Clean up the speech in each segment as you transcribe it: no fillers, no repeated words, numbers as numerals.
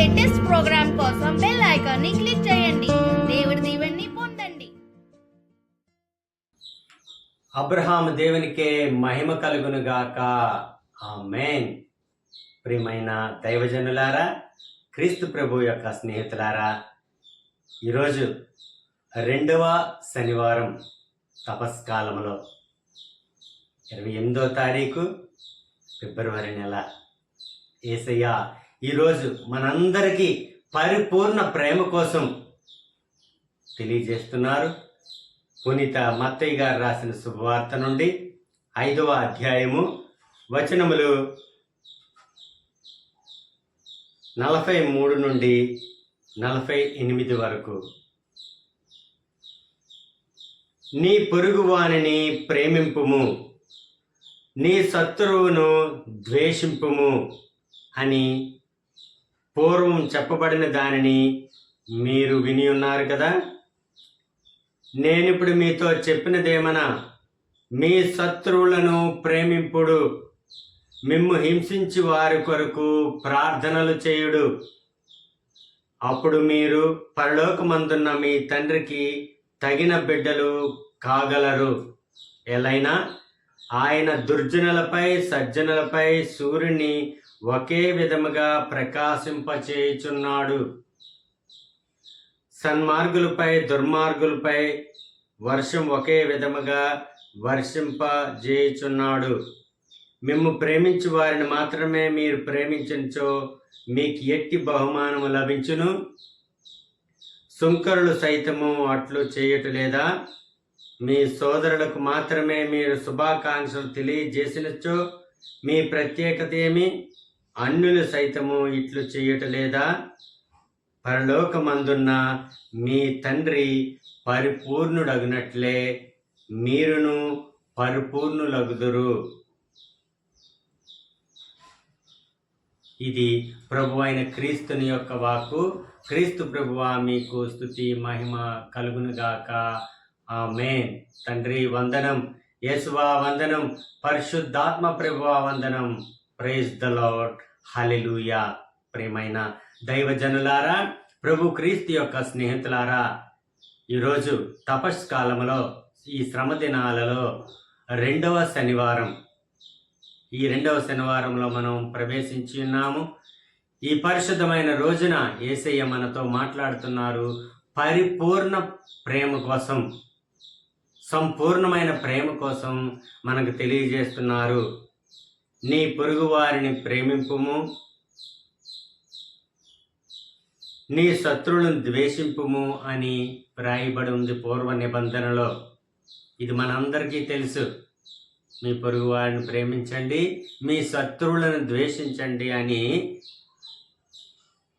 Latest programme కోసం bell icon ని click చేయండి. దేవుడి దీవెనని పొందండి. అబ్రహాము దేవునికే మహిమ కలుగును గాక. ఆమేన్. ప్రియమైన దైవజనులారా, క్రీస్తు ప్రభు యొక్క స్నేహితులారా, ఈరోజు 2వ శనివారం తపస్కాలంలో 28వ తారీఖు ఫిబ్రవరి నెల. యేసయ్య ఈరోజు మనందరికీ పరిపూర్ణ ప్రేమ కోసం తెలియజేస్తున్నారు. పునీత మత్తయి గారు రాసిన శుభవార్త నుండి 5వ అధ్యాయము వచనములు 43 నుండి 48 వరకు. నీ పొరుగువానిని ప్రేమింపుము, నీ శత్రువును ద్వేషింపుము అని పూర్వం చెప్పబడిన దానిని మీరు విని ఉన్నారు కదా. నేనిప్పుడు మీతో చెప్పినదేమనా, మీ శత్రువులను ప్రేమింపుడు, మిమ్ము హింసించి వారి కొరకు ప్రార్థనలు చేయుడు. అప్పుడు మీరు పరలోకమందున్న మీ తండ్రికి తగిన బిడ్డలు కాగలరు. ఎలైనా ఆయన దుర్జనులపై సజ్జనులపై సూర్యుని ఒకే విధముగా ప్రకాశింపచేయుచున్నాడు. సన్మార్గులపై దుర్మార్గులపై వర్షం ఒకే విధముగా వర్షింపజేయుచున్నాడు. మిమ్ము ప్రేమించు వారిని మాత్రమే మీరు ప్రేమించుచో మీకు ఎట్టి బహుమానము లభించును. సుంకరులు సైతము అట్లు చేయుటలేదా? మీ సోదరులకు మాత్రమే మీరు శుభాకాంక్షలు తెలియజేసినచో మీ ప్రత్యేకత ఏమి? అన్యులు సైతము ఇట్లు చేయుటలేదా? పరలోకమందున్న మీ తండ్రి పరిపూర్ణుడగునట్లే మీరును పరిపూర్ణులగుదురు. ఇది ప్రభు అయిన క్రీస్తుని యొక్క వాక్కు. క్రీస్తు ప్రభువా, మీకు స్తుతి మహిమ కలుగునుగాక. ఆమేన్. తండ్రి వందనం, యేసువా వందనం, పరిశుద్ధాత్మ ప్రభువా వందనం. Praise the lord. హల్లెలూయా. ప్రియమైన దైవజనులారా, ప్రభు క్రీస్తు యొక్క స్నేహితులారా, ఈరోజు తపస్కాలంలో ఈ శ్రమ దినాలలో 2వ శనివారం. ఈ 2వ శనివారంలో మనం ప్రవేశించి ఉన్నాము. ఈ పరిశుద్ధమైన రోజున యేసయ్య మనతో మాట్లాడుతున్నారు. పరిపూర్ణ ప్రేమ కోసం, సంపూర్ణమైన ప్రేమ కోసం మనకు తెలియజేస్తున్నారు. నీ పొరుగు వారిని ప్రేమింపుము, నీ శత్రువులను ద్వేషింపుము అని వ్రాయబడి ఉంది పూర్వ నిబంధనలో. ఇది మనందరికీ తెలుసు. మీ పొరుగు వారిని ప్రేమించండి, మీ శత్రువులను ద్వేషించండి అని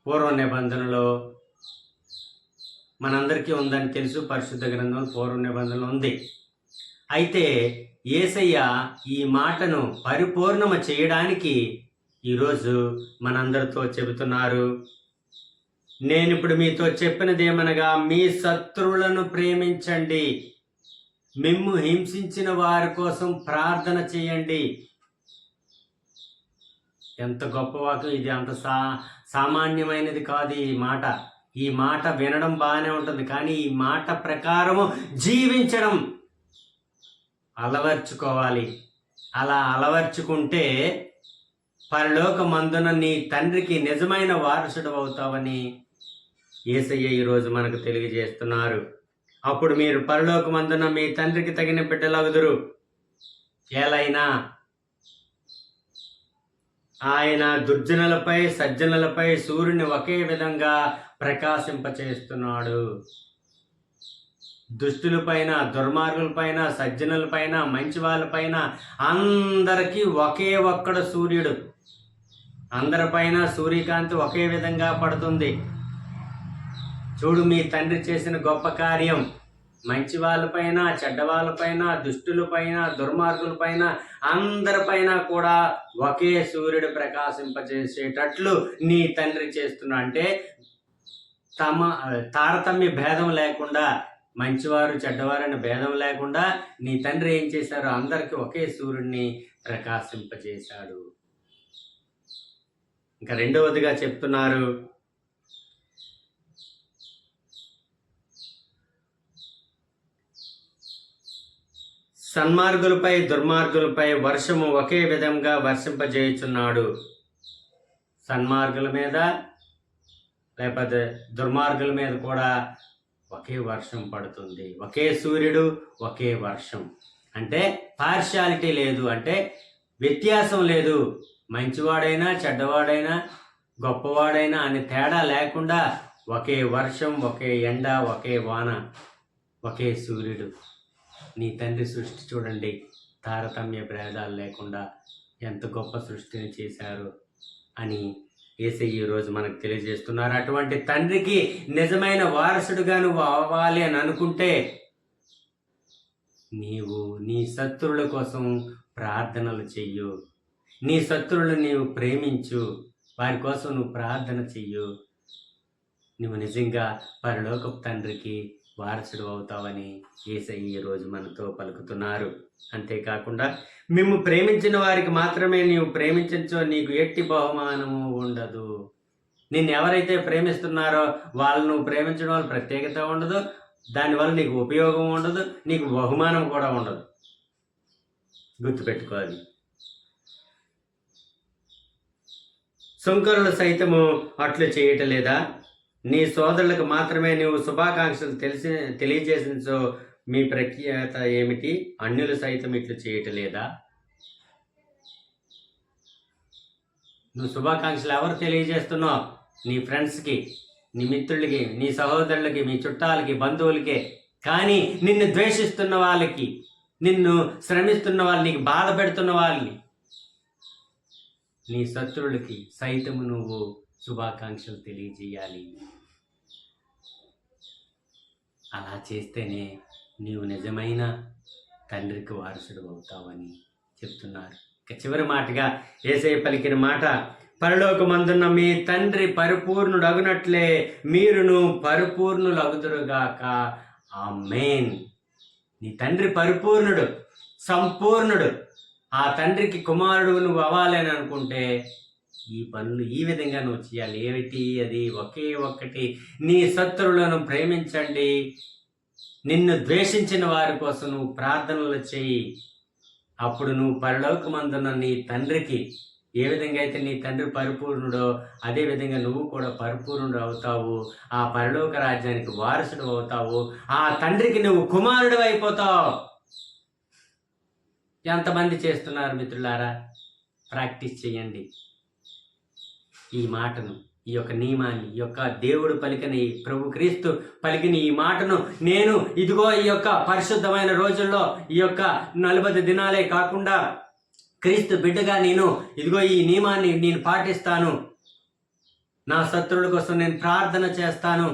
పూర్వ నిబంధనలో మనందరికీ ఉందని తెలుసు. పరిశుద్ధ గ్రంథం పూర్వ నిబంధనలో ఉంది. అయితే యేసయ్య ఈ మాటను పరిపూర్ణము చేయడానికి ఈరోజు మనందరితో చెబుతున్నారు. నేనిప్పుడు మీతో చెప్పినదేమనగా, మీ శత్రువులను ప్రేమించండి, మిమ్ము హింసించిన వారి కోసం ప్రార్థన చేయండి. ఎంత గొప్ప వాక్యం ఇది! అంత సామాన్యమైనది కాదు ఈ మాట వినడం బాగానే ఉంటుంది, కానీ ఈ మాట ప్రకారము జీవించడం అలవర్చుకోవాలి. అలా అలవర్చుకుంటే పరలోకమందున నీ తండ్రికి నిజమైన వారసుడు అవుతావని యేసయ్య ఈరోజు మనకు తెలియజేస్తున్నారు. అప్పుడు మీరు పరలోకమందున మీ తండ్రికి తగిన బిడ్డలగుదురు. ఏలైనా ఆయన దుర్జనులపై సజ్జనులపై సూర్యుని ఒకే విధంగా ప్రకాశింపచేస్తున్నాడు. దుష్టులపైన, దుర్మార్గులపైన, సజ్జనులపైన, మంచి వాళ్ళపైన అందరికీ ఒకే ఒక్కడు సూర్యుడు. అందరిపైన సూర్యకాంతి ఒకే విధంగా పడుతుంది. చూడు, మీ తండ్రి చేసిన గొప్ప కార్యం. మంచి వాళ్ళపైన, చెడ్డ వాళ్ళపైన, దుష్టులపైన, దుర్మార్గులపైన, అందరిపైన కూడా ఒకే సూర్యుడు ప్రకాశింపజేసేటట్లు నీ తండ్రి చేస్తున్నా. అంటే తారతమ్య భేదం లేకుండా, మంచివారు చెడ్డవారని భేదం లేకుండా నీ తండ్రి ఏం చేశారు? అందరికీ ఒకే సూర్యుడిని ప్రకాశింపజేశాడు. ఇంకా రెండవదిగా చెప్తున్నారు, సన్మార్గులపై దుర్మార్గులపై వర్షము ఒకే విధంగా వర్షింపజేయుచున్నాడు. సన్మార్గుల మీద లేకపోతే దుర్మార్గుల మీద కూడా ఒకే వర్షం పడుతుంది. ఒకే సూర్యుడు, ఒకే వర్షం. అంటే పార్షియాలిటీ లేదు, అంటే వ్యత్యాసం లేదు. మంచివాడైనా చెడ్డవాడైనా గొప్పవాడైనా అని తేడా లేకుండా ఒకే వర్షం, ఒకే ఎండ, ఒకే వాన, ఒకే సూర్యుడు. నీ తండ్రి సృష్టి చూడండి, తారతమ్య భేదాలు లేకుండా ఎంత గొప్ప సృష్టిని చేశారు అని యేసయ్య ఈరోజు మనకు తెలియజేస్తున్నారు. అటువంటి తండ్రికి నిజమైన వారసుడుగా నువ్వు అవ్వాలి అని అనుకుంటే నీవు నీ శత్రువుల కోసం ప్రార్థనలు చెయ్యు. నీ శత్రువులు నీవు ప్రేమించు, వారి కోసం నువ్వు ప్రార్థన చెయ్యు. నువ్వు నిజంగా పరలోకపు తండ్రికి వారసుడు అవుతావని యేసయ్య ఈరోజు మనతో పలుకుతున్నారు. అంతేకాకుండా మేము ప్రేమించిన వారికి మాత్రమే నీవు ప్రేమించో, నీకు ఎట్టి బహుమానము ఉండదు. నిన్ను ఎవరైతే ప్రేమిస్తున్నారో వాళ్ళు నువ్వు ప్రేమించడం వల్ల ప్రత్యేకత ఉండదు, దానివల్ల నీకు ఉపయోగం ఉండదు, నీకు బహుమానం కూడా ఉండదు. గుర్తుపెట్టుకోవాలి. సుంకరులు సైతము అట్లు చేయటం లేదా? నీ సోదరులకు మాత్రమే నీవు శుభాకాంక్షలు తెలియజేసినచో మీ ప్రఖ్యాత ఏమిటి? అన్యులు సైతం ఇట్లు చేయటం లేదా? నువ్వు శుభాకాంక్షలు ఎవరు తెలియజేస్తున్నావు? నీ ఫ్రెండ్స్కి, నీ మిత్రులకి, నీ సహోదరులకి, మీ చుట్టాలకి, బంధువులకే. కానీ నిన్ను ద్వేషిస్తున్న వాళ్ళకి, నిన్ను శ్రమిస్తున్న వాళ్ళని, నీకు బాధ పెడుతున్న వాళ్ళని, నీ శత్రువులకి సైతము నువ్వు శుభాకాంక్షలు తెలియజేయాలి. అలా చేస్తేనే నీవు నిజమైన తండ్రికి వారసుడు అవుతావని చెప్తున్నారు. ఇక చివరి మాటగా యేసయ్య పలికిన మాట, పరలోకమందున్న మీ తండ్రి పరిపూర్ణుడగునట్లే మీరును పరిపూర్ణులగుదురుగాక. ఆమేన్. నీ తండ్రి పరిపూర్ణుడు, సంపూర్ణుడు. ఆ తండ్రికి కుమారుడు నువ్వు అవ్వాలి అని అనుకుంటే ఈ పనులు ఈ విధంగా నువ్వు చేయాలి. ఏమిటి అది? ఒకే ఒక్కటి, నీ శత్రువులను ప్రేమించండి, నిన్ను ద్వేషించిన వారి కోసం నువ్వు ప్రార్థనలు చేయి. అప్పుడు నువ్వు పరలోకమందున్న నీ తండ్రికి ఏ విధంగా అయితే నీ తండ్రి పరిపూర్ణుడో అదే విధంగా నువ్వు కూడా పరిపూర్ణుడు అవుతావు. ఆ పరలోక రాజ్యానికి వారసుడు అవుతావు. ఆ తండ్రికి నువ్వు కుమారుడు అయిపోతావు. ఎంతమంది చేస్తున్నారు మిత్రులారా? ప్రాక్టీస్ చేయండి ఈ మాటను, ఈ యొక్క నియమాన్ని, ఈ యొక్క దేవుడు పలికిన, ఈ ప్రభు క్రీస్తు పలికిన ఈ మాటను. నేను ఇదిగో ఈ యొక్క పరిశుద్ధమైన రోజుల్లో, ఈ యొక్క 40 దినాలే కాకుండా క్రీస్తు బిడ్డగా నేను ఇదిగో ఈ నియమాన్ని నేను పాటిస్తాను. నా శత్రువుల కోసం నేను ప్రార్థన చేస్తాను,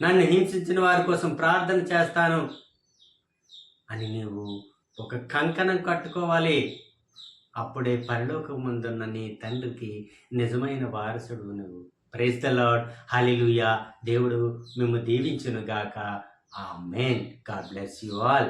నన్ను హింసించిన వారి కోసం ప్రార్థన చేస్తాను అని నీవు ఒక కంకణం కట్టుకోవాలి. అప్పుడే పరలోకమందున్న నీ తండ్రికి నిజమైన వారసుడు నువ్వు. Praise the lord. హల్లెలూయా. దేవుడు మిమ్ము దీవించును గాక. Amen. God bless you all.